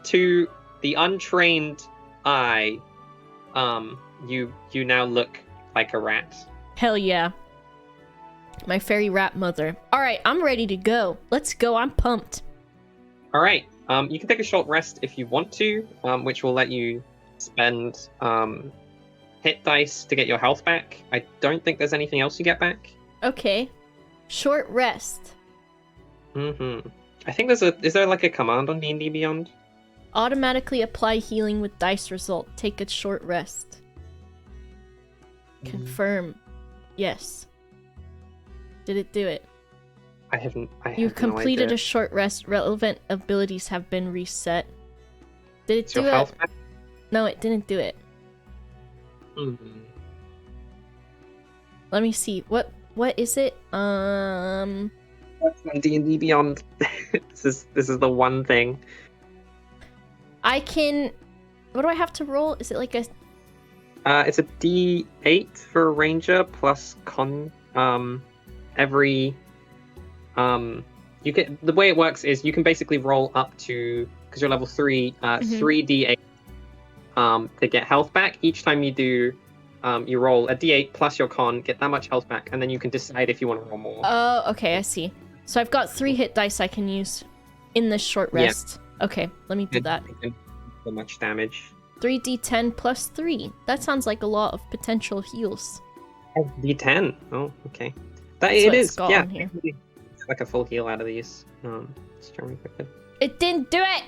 to the untrained eye, you now look like a rat. Hell yeah. My fairy rat mother. Alright, I'm ready to go. Let's go, I'm pumped. Alright, you can take a short rest if you want to, which will let you spend hit dice to get your health back. I don't think there's anything else you get back. Okay. Short rest. I think is there like a command on D&D Beyond? Automatically apply healing with dice result. Take a short rest. Confirm. Yes. Did it do it? I haven't. You completed no idea. a short rest. Relevant abilities have been reset. Did it Is do your it? health back? No, it didn't do it. Let me see. What is it? What's on D&D Beyond? This is the one thing. I can. What do I have to roll? Is it like a? It's a D8 for a ranger plus con. Every. You can. The way it works is you can basically roll up to, because you're level 3. 3 D8. To get health back. Each time you do, you roll a D8 plus your con, get that much health back, and then you can decide if you want to roll more. Oh, okay, I see. So I've got 3 hit dice I can use in this short rest. Yeah. Okay, let me do that. So much damage. 3d10 plus 3. That sounds like a lot of potential heals. Oh, D10. Oh, okay. That's it what is. it's got Yeah, on here. it's like a full heal out of these. It didn't do it.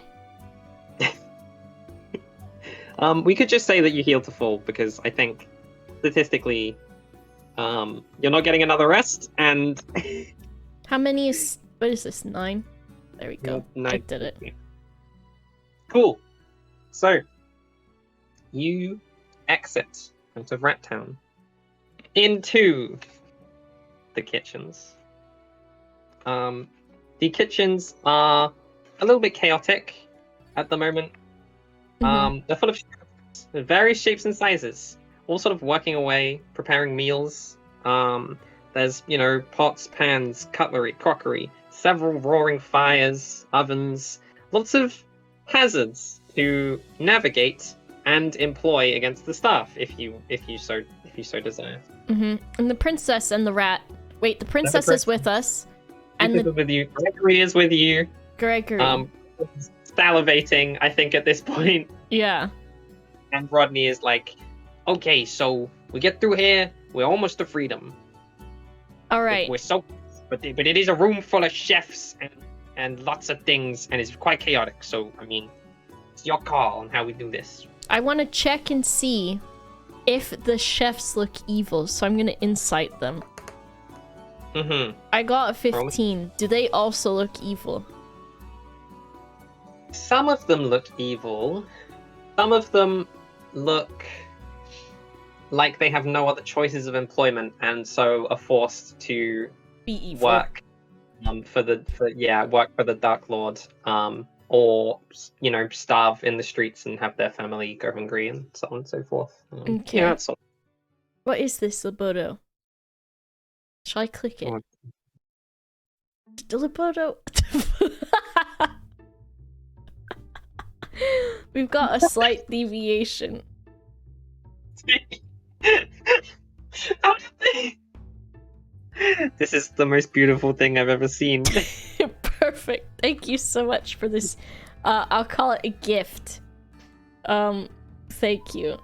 We could just say that you heal to full, because I think statistically, you're not getting another rest, and how many is? What is this? 9. There we go. 9. I did it. Cool. So you exit out of Rat Town into the kitchens. The kitchens are a little bit chaotic at the moment. They're full of various shapes and sizes, all sort of working away, preparing meals. There's, pots, pans, cutlery, crockery, several roaring fires, ovens, lots of hazards to navigate and employ against the staff if you so desire. And the princess and the rat. Wait, the princess is with us, and is with you. Greggory is with you. Greggory. Salivating, I think, at this point. Yeah. And Rodney is like, okay, so we get through here, we're almost to freedom. All right. We're so, but it is a room full of chefs and lots of things, and it's quite chaotic. So I mean, it's your call on how we do this. I want to check and see if the chefs look evil, so I'm gonna insight them. I got a 15. Do they also look evil? Some of them look evil. Some of them look like they have no other choices of employment, and so are forced to be evil. Work for the Dark Lord, or starve in the streets and have their family go hungry and so on and so forth. Okay. Yeah, what is this, Libodo? Shall I click it? Libodo. We've got a slight deviation. This is the most beautiful thing I've ever seen. Perfect. Thank you so much for this. I'll call it a gift. Thank you.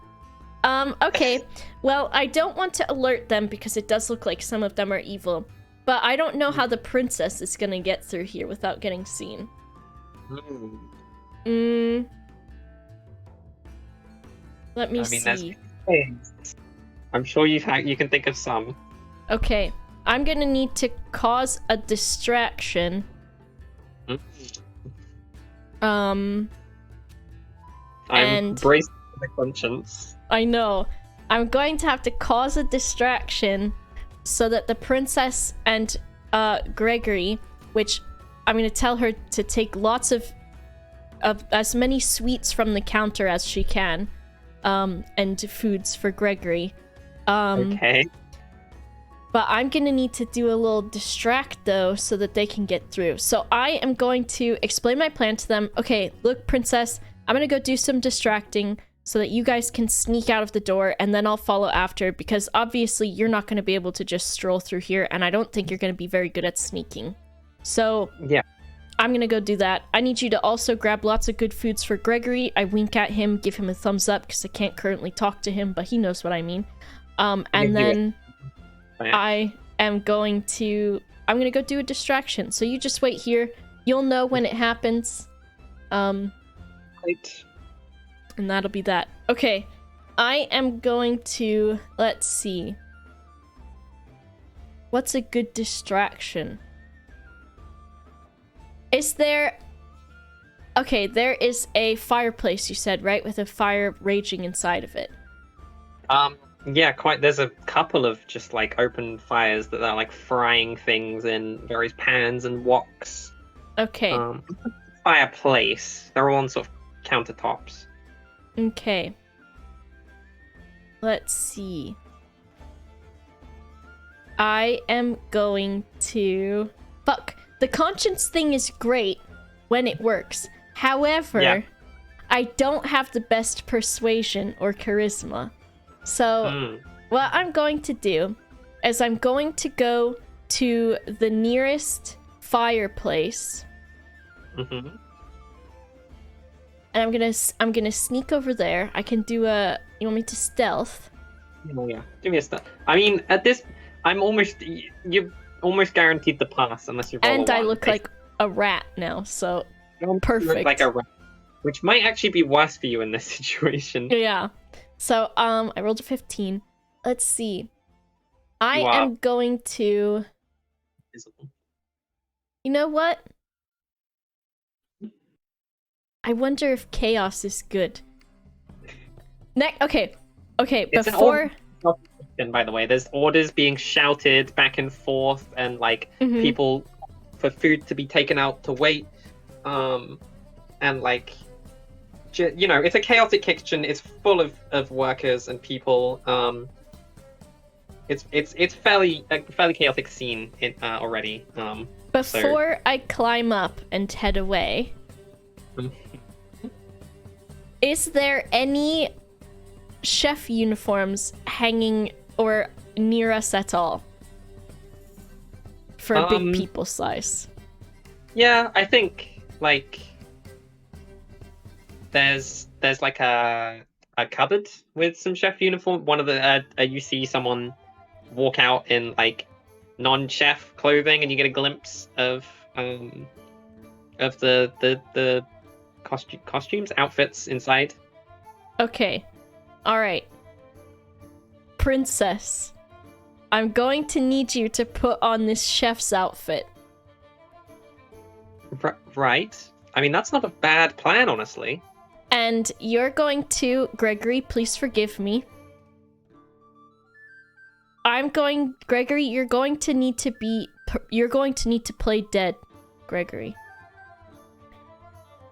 Okay. Well, I don't want to alert them because it does look like some of them are evil. But I don't know how the princess is gonna get through here without getting seen. Let me see. I'm sure you can think of some. Okay, I'm gonna need to cause a distraction. I'm and braced for the conscience. I know. I'm going to have to cause a distraction so that the princess and Greggory, which I'm gonna tell her to take lots of as many sweets from the counter as she can, and foods for Greggory. Okay. But I'm gonna need to do a little distract though so that they can get through. So I am going to explain my plan to them. Okay, look, princess, I'm gonna go do some distracting so that you guys can sneak out of the door, and then I'll follow after, because obviously you're not gonna be able to just stroll through here, and I don't think you're gonna be very good at sneaking. So yeah, I'm gonna go do that. I need you to also grab lots of good foods for Greggory. I wink at him, give him a thumbs up, because I can't currently talk to him, but he knows what I mean. And then I'm gonna go do a distraction. So you just wait here. You'll know when it happens. Right. And that'll be that. Okay. I am going to, let's see. What's a good distraction? Is there... Okay, there is a fireplace, you said, right? With a fire raging inside of it. Yeah, quite. There's a couple of just like open fires that are like frying things in various pans and woks. Okay. Fireplace. They're all on sort of countertops. Okay. Let's see. I am going to... Fuck. The conscience thing is great when it works. However, Yeah. I don't have the best persuasion or charisma. So, what I'm going to do is I'm going to go to the nearest fireplace. Mm-hmm. And I'm gonna sneak over there. I can do a... You want me to stealth? Oh yeah, give me a start. I mean, at this, you're almost guaranteed the pass unless you roll And a I one, look like a rat now, so perfect. You look like a rat, which might actually be worse for you in this situation. Yeah. So, I rolled a 15. Let's see. I am going to... You know what? I wonder if chaos is good. Okay, It's before... And by the way, there's orders being shouted back and forth, and like people for food to be taken out to wait, and like, you know, it's a chaotic kitchen. It's full of workers and people. It's fairly chaotic scene already. Before I climb up and head away, is there any chef uniforms hanging or near us at all for a big people size? Yeah, I think like there's like a cupboard with some chef uniform. One of the you see someone walk out in like non-chef clothing, and you get a glimpse of the costumes, outfits inside. Okay. All right. Princess, I'm going to need you to put on this chef's outfit. Right. I mean, that's not a bad plan, honestly. And you're going to... Greggory, please forgive me. Greggory, you're going to need to play dead, Greggory.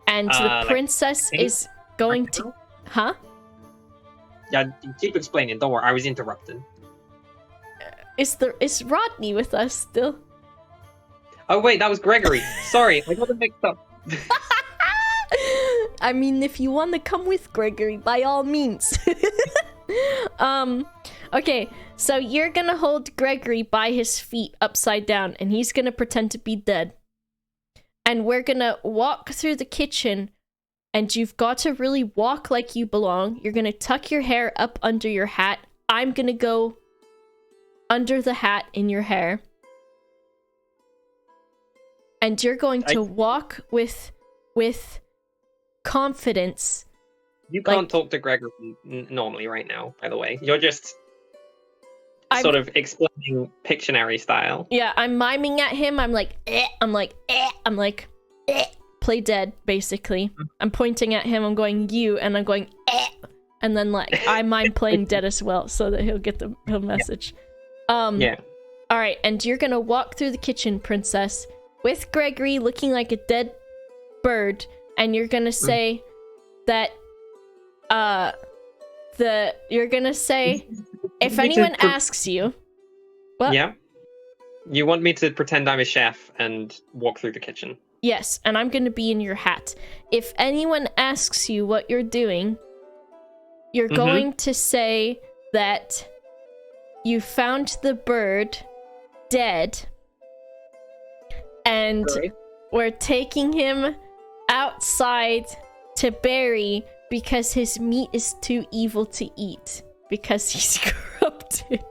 And the princess is going to... Huh? Yeah, keep explaining. Don't worry, I was interrupted. Is Rodney with us still? Oh wait, that was Greggory. Sorry, I got it mixed up. I mean, if you want to come with Greggory, by all means. Okay, so you're gonna hold Greggory by his feet upside down, and he's gonna pretend to be dead. And we're gonna walk through the kitchen, and you've got to really walk like you belong. You're gonna tuck your hair up under your hat. I'm gonna go under the hat in your hair. And you're going to walk with confidence. You can't talk to Greggory normally right now, by the way. You're just sort of explaining Pictionary style. Yeah, I'm miming at him. I'm like, eh. I'm like, eh. I'm like, eh. Play dead, basically. I'm pointing at him. I'm going, you. And I'm going, eh. And then, like, I mime playing dead as well so that he'll get the message. Yeah. All right, and you're going to walk through the kitchen, princess, with Greggory looking like a dead bird. And you're going to say that, you're going to say, if anyone asks you, What? Yeah. You want me to pretend I'm a chef and walk through the kitchen? Yes, and I'm gonna be in your hat. If anyone asks you what you're doing, you're going to say that you found the bird dead and we're taking him outside to bury because his meat is too evil to eat because he's corrupted.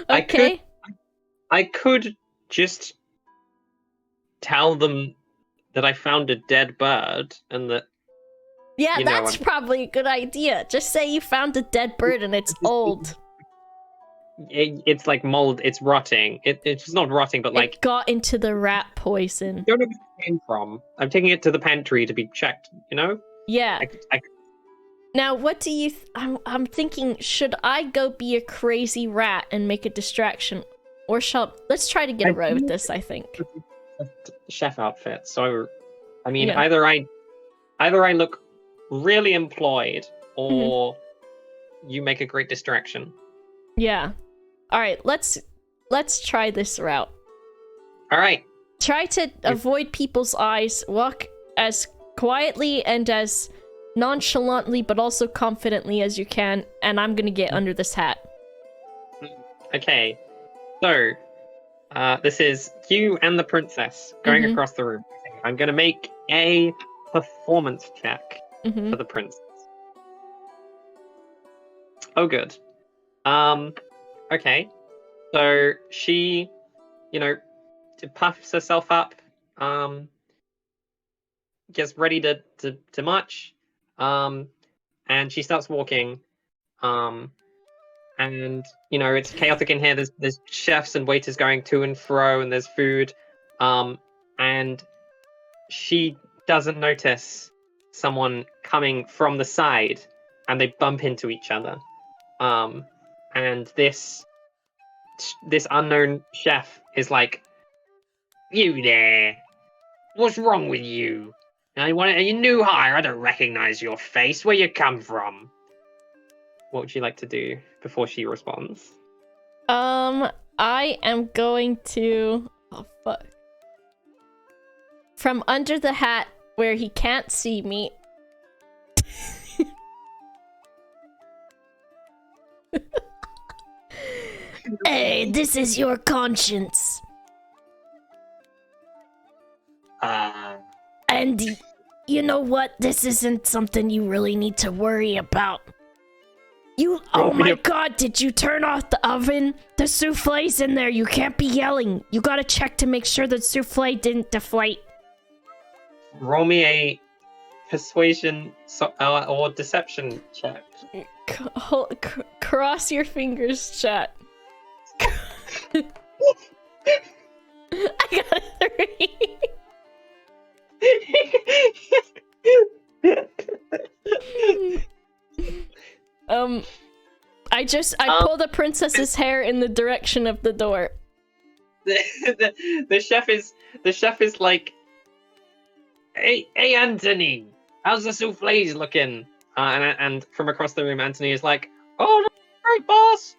Okay. I could just tell them that I found a dead bird and that. Yeah, You know, that's probably a good idea. Just say you found a dead bird and it's old. It's like mold. It's rotting. It's not rotting, but like it got into the rat poison. I don't know where it came from. I'm taking it to the pantry to be checked. You know? Yeah. Now, what do you? I'm thinking. Should I go be a crazy rat and make a distraction, or let's try to get away with this? I think. Chef outfit. So, I mean, Yeah. either I look really employed, or you make a great distraction. Yeah. All right. Let's try this route. All right. Try to avoid people's eyes. Walk as quietly and as nonchalantly, but also confidently as you can. And I'm gonna get under this hat. Okay. So, this is you and the princess going across the room. I'm gonna make a performance check for the princess. Oh, good. Okay. So she, puffs herself up, gets ready to march, and she starts walking, and it's chaotic in here. There's chefs and waiters going to and fro, and there's food, and she doesn't notice someone coming from the side, and they bump into each other. And this unknown chef is like, "You there? What's wrong with you? Are you new hire? I don't recognize your face. Where you come from?" What would you like to do before she responds? I am going to... Oh, fuck. From under the hat where he can't see me. Hey, this is your conscience. And you know what? This isn't something you really need to worry about. Oh my god, did you turn off the oven? The souffle's in there. You can't be yelling. You gotta check to make sure the souffle didn't deflate. Roll me a persuasion or deception check. Cross your fingers, chat. I got a 3. I pull the princess's hair in the direction of the door. The chef is like, hey Anthony, how's the soufflés looking? And from across the room, Anthony is like, "Oh, right, boss."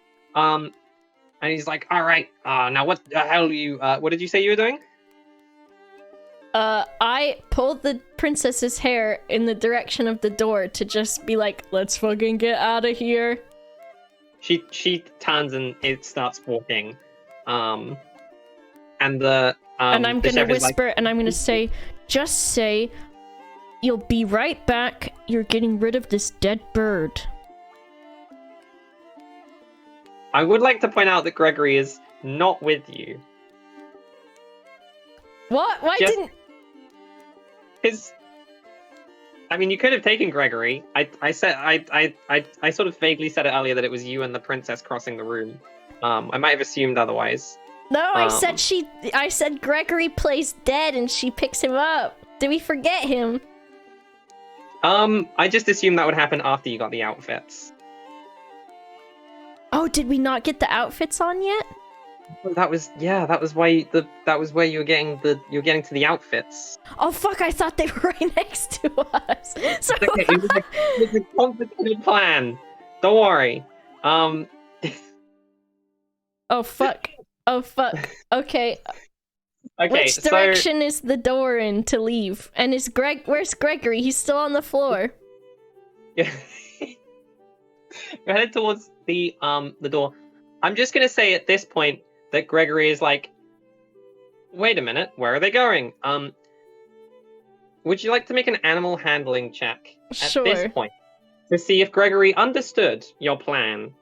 And he's like, "All right. Now what the hell what did you say you were doing?" I pulled the princess's hair in the direction of the door to just be like, "Let's fucking get out of here." She turns and it starts walking, and the and I'm the gonna chef is whisper, like, and I'm gonna say, "Just say, you'll be right back. You're getting rid of this dead bird." I would like to point out that Greggory is not with you. What? Why didn't? I mean, you could have taken Greggory. I sort of vaguely said it earlier that it was you and the princess crossing the room. I might have assumed otherwise. No, I said Greggory plays dead and she picks him up. Did we forget him? I just assumed that would happen after you got the outfits. Oh, did we not get the outfits on yet? That was where you were getting to the outfits. Oh fuck! I thought they were right next to us. So It was a complicated plan. Don't worry. Oh fuck. Oh fuck. Okay. Okay, Which direction is the door in to leave? And where's Greggory? He's still on the floor. Yeah. You're headed towards the door. I'm just gonna say at this point that Greggory is like, wait a minute, where are they going? Would you like to make an animal handling check at Sure. this point to see if Greggory understood your plan,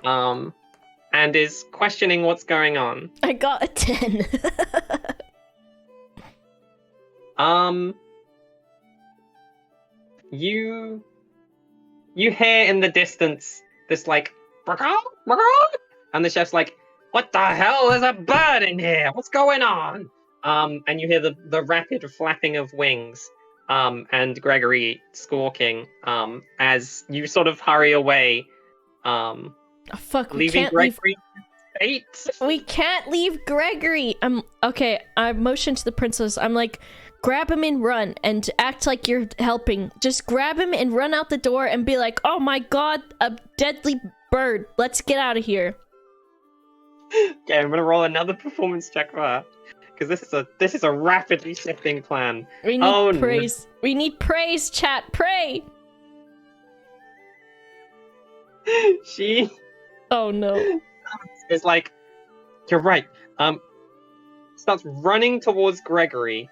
and is questioning what's going on? I got a 10. You hear in the distance this like, "Brrrr, brrrr," and the chef's like, what the hell? There's a bird in here. What's going on? And you hear the rapid flapping of wings, and Greggory squawking, as you sort of hurry away, Oh fuck, we leaving can't leave. Greggory fate. We can't leave Greggory. Okay, I motion to the princess. I'm like, grab him and run and act like you're helping. Just grab him and run out the door and be like, oh my god, a deadly bird. Let's get out of here. Okay, I'm gonna roll another performance check for her, because this is a rapidly shifting plan. We need praise. No. We need praise, chat. Pray. She. Oh no. It's like, you're right. Starts running towards Greggory,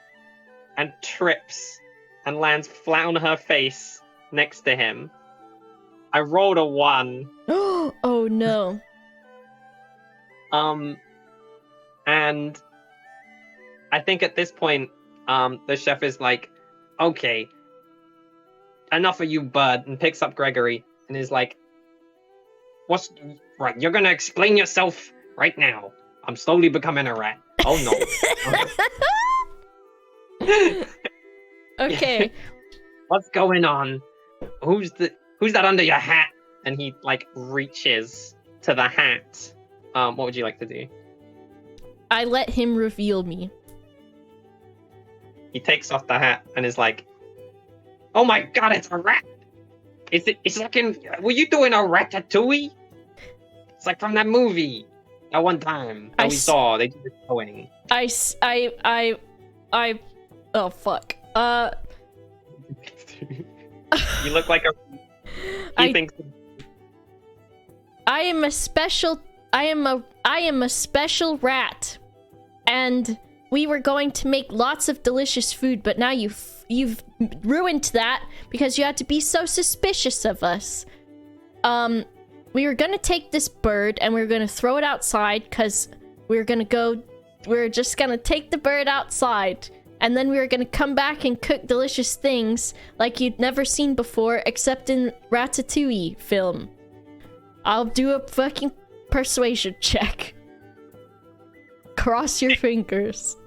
and trips, and lands flat on her face next to him. I rolled a 1. Oh no. And I think at this point, the chef is like, okay, enough of you, bud, and picks up Greggory and is like, right, you're gonna explain yourself right now. I'm slowly becoming a rat. Oh no. Okay. What's going on? Who's that under your hat? And he like reaches to the hat. What would you like to do? I let him reveal me. He takes off the hat and is like, "Oh my god, it's a rat! It's like were you doing a ratatouille? It's like from that movie that one time that we saw. They did it going. Oh fuck. You look like a. He thinks. I am a special rat, and we were going to make lots of delicious food, but now you've ruined that because you had to be so suspicious of us. We were gonna take this bird and we were gonna throw it outside because we were just gonna take the bird outside, and then we were gonna come back and cook delicious things like you'd never seen before except in Ratatouille film. I'll do a fucking persuasion check. Cross your fingers.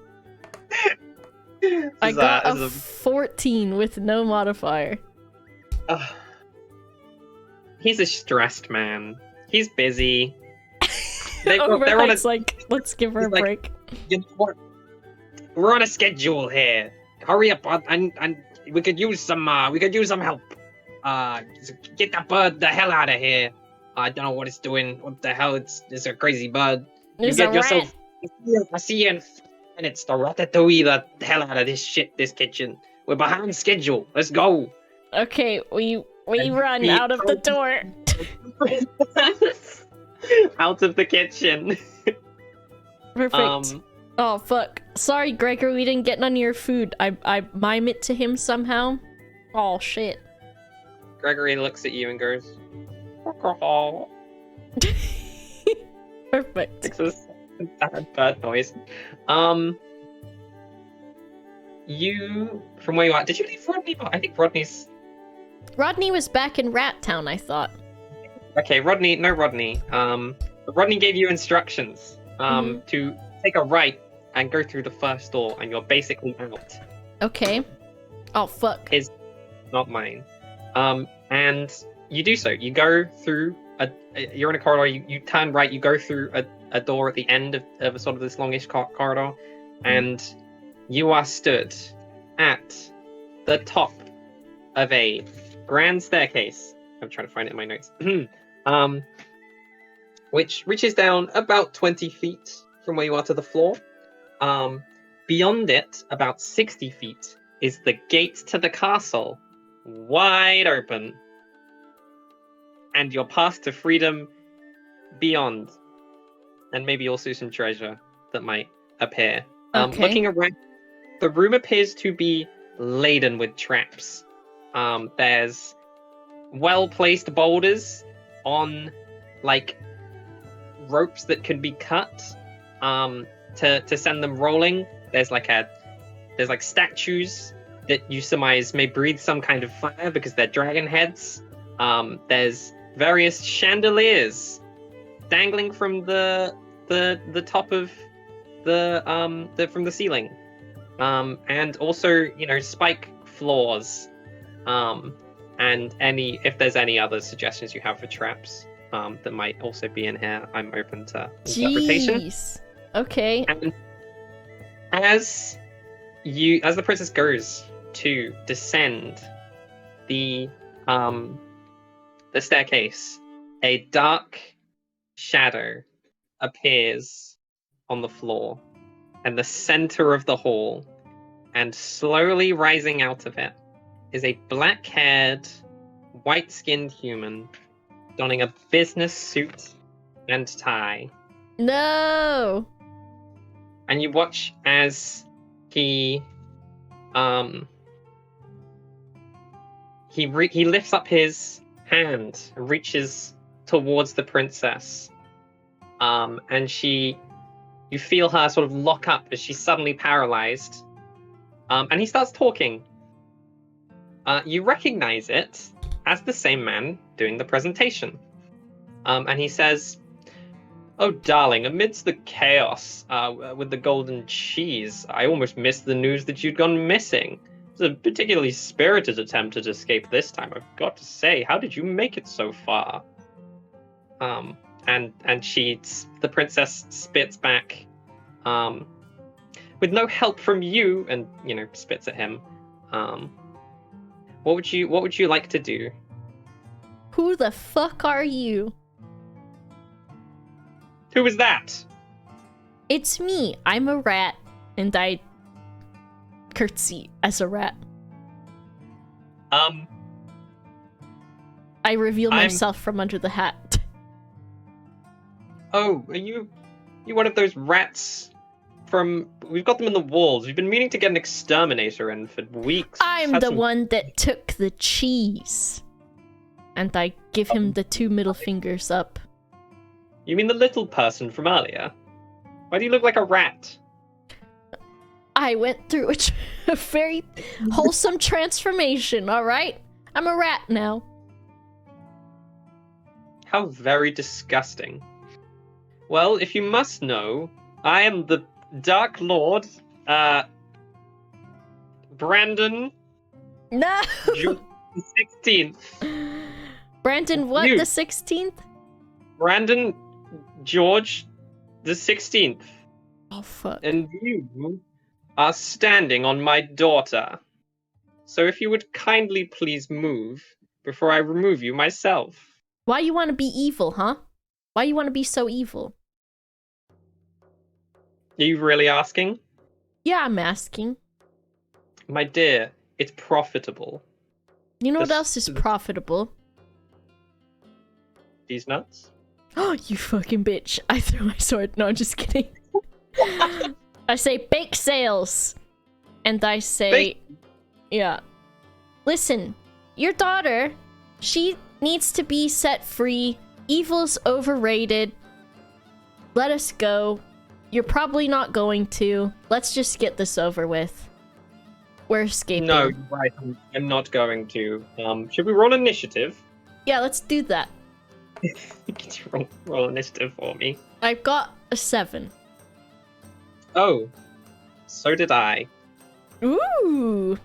I got a 14 with no modifier. He's a stressed man. He's busy. Overlite's like, let's give her a break. You know what? We're on a schedule here. Hurry up, and we could use some help. Get that bird the hell out of here. I don't know what it's doing. What the hell? It's a crazy bird. It's a rat. I see you in 5 minutes. The ratatouille the hell out of this kitchen. We're behind schedule. Let's go. Okay, we run out of the door. Out of the kitchen. Perfect. Oh fuck. Sorry, Gregor, we didn't get none of your food. I mime it to him somehow. Oh shit. Greggory looks at you and goes, Perfect. It's a sad bird noise. You, from where you are, did you leave Rodney? I think Rodney was back in Rat Town, I thought. Okay, Rodney. Rodney gave you instructions to take a right and go through the first door, and you're basically out. Okay. Oh fuck. His, not mine. And you do so. You go through you're in a corridor. You turn right. You go through a door at the end of a sort of this longish corridor, and you are stood at the top of a grand staircase. I'm trying to find it in my notes. which reaches down about 20 feet from where you are to the floor. Beyond it, about 60 feet, is the gate to the castle, wide open. And your path to freedom beyond. And maybe also some treasure that might appear. Okay. Looking around, the room appears to be laden with traps. There's well-placed boulders on, like, ropes that can be cut to send them rolling. There's like statues that you surmise may breathe some kind of fire because they're dragon heads. There's various chandeliers dangling from the top of from the ceiling, and also spike floors, and if there's any other suggestions you have for traps that might also be in here, I'm open to interpretation. Jeez. Okay. And as the princess goes to descend the staircase, a dark shadow appears on the floor in the center of the hall, and slowly rising out of it is a black-haired, white-skinned human donning a business suit and tie. No. And you watch as he lifts up his hand and reaches towards the princess, and you feel her sort of lock up as she's suddenly paralyzed, and he starts talking. You recognize it as the same man doing the presentation, and he says, "Oh, darling, amidst the chaos with the golden cheese, I almost missed the news that you'd gone missing. It was a particularly spirited attempt at escape this time, I've got to say. How did you make it so far?" And the princess spits back, "With no help from you," and spits at him. What would you like to do? Who the fuck are you? Who is that? It's me. I'm a rat, and I curtsy as a rat. I reveal myself from under the hat. Oh, are you one of those rats from... We've got them in the walls. We've been meaning to get an exterminator in for weeks. I'm the one that took the cheese. And I give him the 2 middle fingers up. You mean the little person from earlier? Why do you look like a rat? I went through a very wholesome transformation, alright? I'm a rat now. How very disgusting. Well, if you must know, I am the Dark Lord, Brandon... No! June 16th. Brandon what, the 16th? Brandon George the 16th. Oh, fuck. And you are standing on my daughter. So if you would kindly please move before I remove you myself. Why you want to be evil, huh? Why you want to be so evil? Are you really asking? Yeah, I'm asking. My dear, it's profitable. You know what else is profitable? These nuts? Oh, you fucking bitch. I threw my sword. No, I'm just kidding. I say bake sales. And I say... Yeah. Listen, your daughter, she needs to be set free. Evil's overrated. Let us go. You're probably not going to. Let's just get this over with. We're escaping. No, you're right. I'm not going to. Should we roll initiative? Yeah, let's do that. Could you roll initiative for me? I've got a 7. Oh, so did I. Ooh.